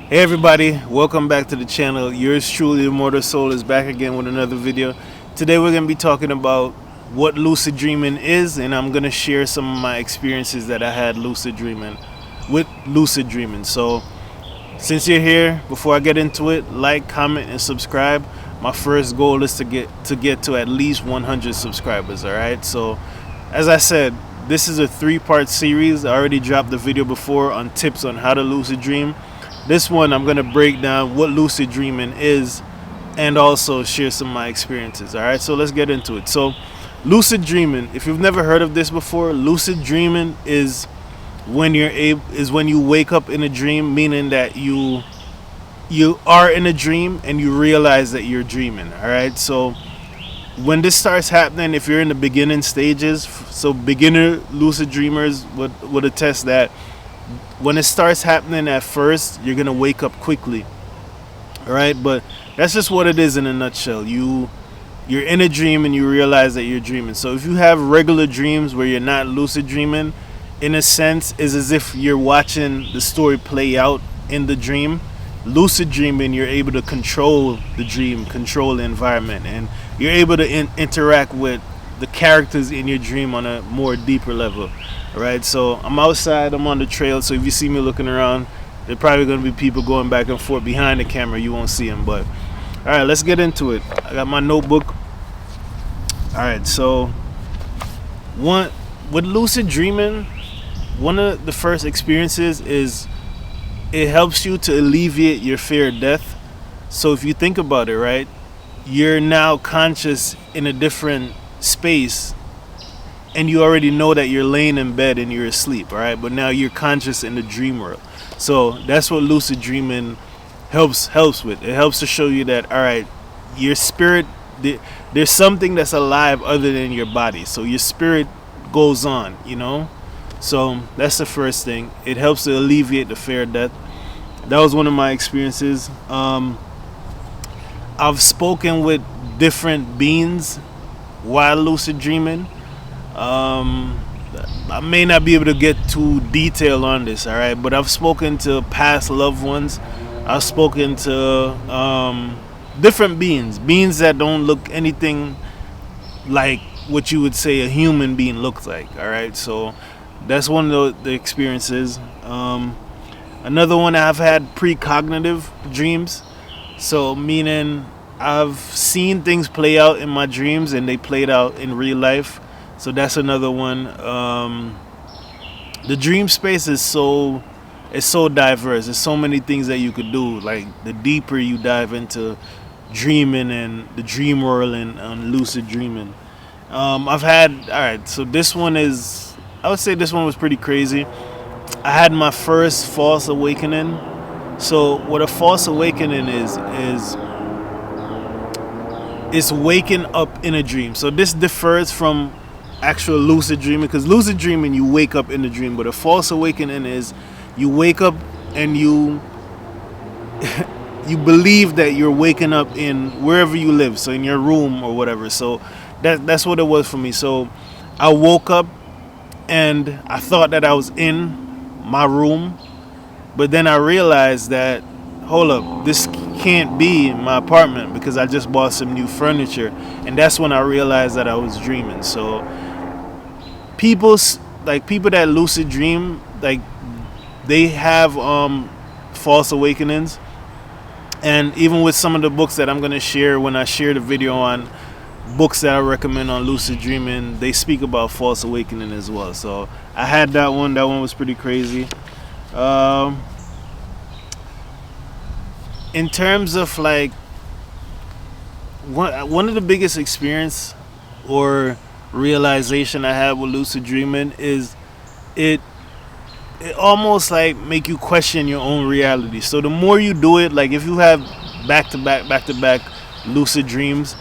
Hey everybody, welcome back to the channel. Yours truly, Immortal Soul, is back again with another video. Today we're going to be talking about what lucid dreaming is, and I'm going to share some of my experiences that I had with lucid dreaming. So since you're here, before I get into it, like, comment, and subscribe. My first goal is to get to at least 100 subscribers, alright? So as I said, this is a 3-part series. I already dropped the video before on tips on how to lucid dream. This one, I'm going to break down what lucid dreaming is and also share some of my experiences. All right, so let's get into it. So lucid dreaming, if you've never heard of this before, lucid dreaming is when you wake up in a dream, meaning that you are in a dream and you realize that you're dreaming. All right, so when this starts happening, if you're in the beginning stages, so beginner lucid dreamers would attest that when it starts happening at first, you're gonna wake up quickly. All right, but that's just what it is in a nutshell. You're in a dream and you realize that you're dreaming. So if you have regular dreams where you're not lucid dreaming, in a sense is as if you're watching the story play out in the dream. Lucid dreaming, you're able to control the dream, control the environment, and you're able to interact with the characters in your dream on a more deeper level. All right, so I'm outside, I'm on the trail, so if you see me looking around, there's probably going to be people going back and forth behind the camera. You won't see them, but all right, let's get into it. I got my notebook. All right, so with lucid dreaming, one of the first experiences is it helps you to alleviate your fear of death. So if you think about it, right, you're now conscious in a different space, and you already know that you're laying in bed and you're asleep, all right, but now you're conscious in the dream world. So that's what lucid dreaming helps with. It helps to show you that, all right, your spirit, there's something that's alive other than your body, so your spirit goes on, so that's the first thing. It helps to alleviate the fear of death. That was one of my experiences. I've spoken with different beings while lucid dreaming. I may not be able to get too detailed on this, all right, but I've spoken to past loved ones. I've spoken to different beings that don't look anything like what you would say a human being looks like, all right. So that's one of the experiences. Another one, I've had precognitive dreams, so meaning I've seen things play out in my dreams and they played out in real life. So that's another one. The dream space is so diverse. There's so many things that you could do. Like the deeper you dive into dreaming and the dream world and lucid dreaming. I've had, all right, so this one is, I would say this one was pretty crazy. I had my first false awakening. So what a false awakening is it's waking up in a dream. So this differs from actual lucid dreaming, because lucid dreaming, you wake up in the dream, but a false awakening is you wake up and you you believe that you're waking up in wherever you live, so in your room or whatever. So that's what it was for me. So I woke up and I thought that I was in my room, but then I realized that, hold up, this can't be my apartment because I just bought some new furniture, and that's when I realized that I was dreaming. So people that lucid dream, like, they have false awakenings, and even with some of the books that I'm going to share, when I share the video on books that I recommend on lucid dreaming, they speak about false awakening as well. So I had that one was pretty crazy. In terms of like one of the biggest experience or realization I had with lucid dreaming is it almost like make you question your own reality. So the more you do it, like if you have back to back lucid dreams,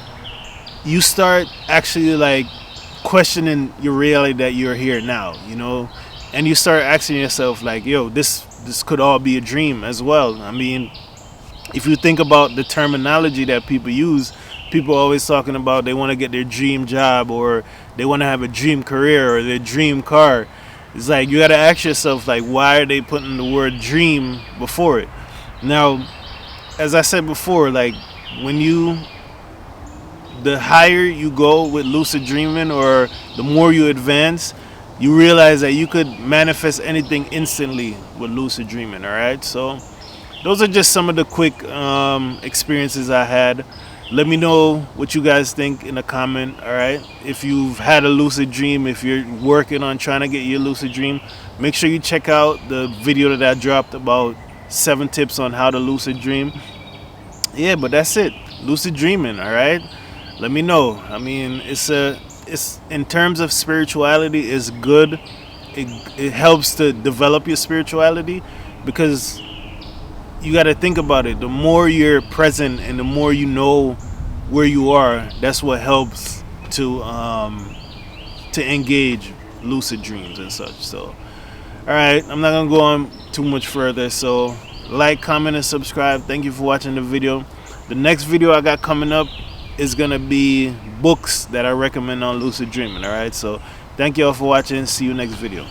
you start actually like questioning your reality that you're here now, and you start asking yourself like, yo, this could all be a dream as well. I mean, if you think about the terminology that people use, people are always talking about they want to get their dream job, or they want to have a dream career, or their dream car. It's like you got to ask yourself, like, why are they putting the word dream before it? Now, as I said before, like when you the higher you go with lucid dreaming, or the more you advance, you realize that you could manifest anything instantly with lucid dreaming. All right, so those are just some of the quick experiences I had. Let me know what you guys think in a comment. All right, if you've had a lucid dream, if you're working on trying to get your lucid dream, make sure you check out the video that I dropped about 7 tips on how to lucid dream. Yeah, but that's it, lucid dreaming. All right, let me know. I mean, it's in terms of spirituality, is good. It helps to develop your spirituality, because you got to think about it. The more you're present and the more you know where you are, that's what helps to engage lucid dreams and such. So, all right, I'm not gonna go on too much further. So, like, comment, and subscribe. Thank you for watching the video. The next video I got coming up is gonna be books that I recommend on lucid dreaming. All right, so thank you all for watching. See you next video.